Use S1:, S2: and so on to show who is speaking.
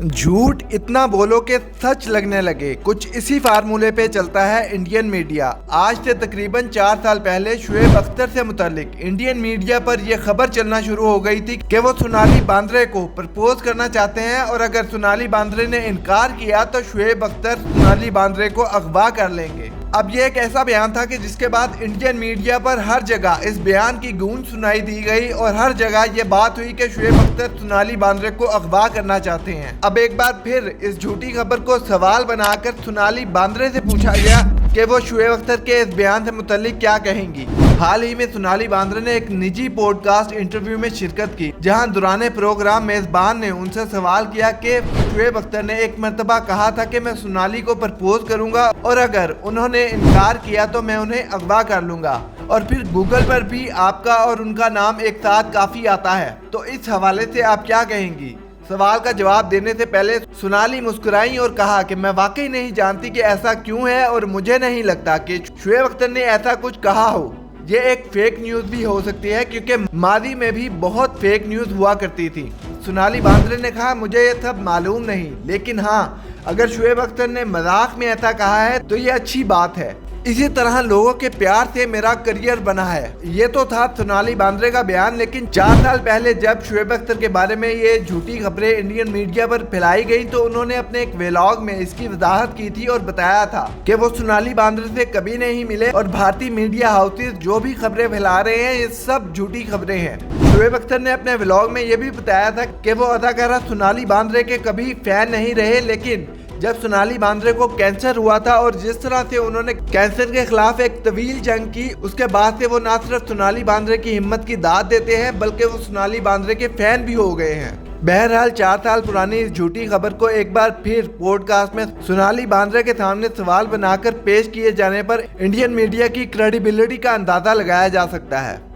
S1: झूठ इतना बोलो कि सच लगने लगे, कुछ इसी फार्मूले पे चलता है इंडियन मीडिया। आज से तकरीबन 4 साल पहले शुएब अख्तर से मुतालिक इंडियन मीडिया पर यह खबर चलना शुरू हो गई थी कि वो सोनाली बांद्रे को प्रपोज करना चाहते हैं और अगर सोनाली बांद्रे ने इनकार किया तो शुएब अख्तर सोनाली बांद्रे को अगवा कर लेंगे। अब ये एक ऐसा बयान था कि जिसके बाद इंडियन मीडिया पर हर जगह इस बयान की गूंज सुनाई दी गई और हर जगह ये बात हुई कि शुएब अख्तर सोनाली बांद्रे को अगवा करना चाहते हैं। अब एक बार फिर इस झूठी खबर को सवाल बनाकर सोनाली बांद्रे से पूछा गया कि वो शुएब अख्तर के इस बयान से मुतालिक क्या कहेंगी। हाल ही में सोनाली बांद्रे ने एक निजी पॉडकास्ट इंटरव्यू में शिरकत की, जहां दौरान प्रोग्राम मेजबान ने उनसे सवाल किया कि शुएब अख्तर ने एक मरतबा कहा था कि मैं सोनाली को प्रपोज करूंगा और अगर उन्होंने इनकार किया तो मैं उन्हें अगवा कर लूंगा, और फिर गूगल पर भी आपका और उनका नाम एक साथ काफी आता है, तो इस हवाले से आप क्या कहेंगी। सवाल का जवाब देने से पहले सोनाली मुस्कुराई और कहा कि मैं वाकई नहीं जानती कि ऐसा क्यों है और मुझे नहीं लगता कि शुएब अख्तर ने ऐसा कुछ कहा हो। ये एक फेक न्यूज़ भी हो सकती है क्योंकि मादी में भी बहुत फेक न्यूज़ हुआ करती थी। सोनाली बांद्रे ने कहा मुझे ये सब मालूम नहीं, लेकिन हाँ, अगर शुएब अख्तर ने मजाक में ऐसा कहा है तो ये अच्छी बात है। इसी तरह लोगों के प्यार से मेरा करियर बना है। ये तो था सोनाली बांद्रे का बयान, लेकिन 4 साल पहले जब शुएब अख्तर के बारे में ये झूठी खबरें इंडियन मीडिया पर फैलाई गई तो उन्होंने अपने एक व्लॉग में इसकी वजाहत की थी और बताया था कि वो सोनाली बांद्रे से कभी नहीं मिले और भारतीय मीडिया हाउसेस जो भी खबरें फैला रहे हैं ये सब झूठी खबरें हैं। शुएब अख्तर ने अपने व्लॉग में ये भी बताया था कि वो अदाकारा सोनाली बांद्रे के कभी फैन नहीं रहे, लेकिन जब सोनाली बांद्रे को कैंसर हुआ था और जिस तरह से उन्होंने कैंसर के खिलाफ एक तवील जंग की, उसके बाद से वो ना सिर्फ सोनाली बांद्रे की हिम्मत की दाद देते हैं बल्कि वो सोनाली बांद्रे के फैन भी हो गए हैं। बहरहाल 4 साल पुरानी इस झूठी खबर को एक बार फिर पॉडकास्ट में सोनाली बांद्रे के सामने सवाल बनाकर पेश किए जाने पर इंडियन मीडिया की क्रेडिबिलिटी का अंदाजा लगाया जा सकता है।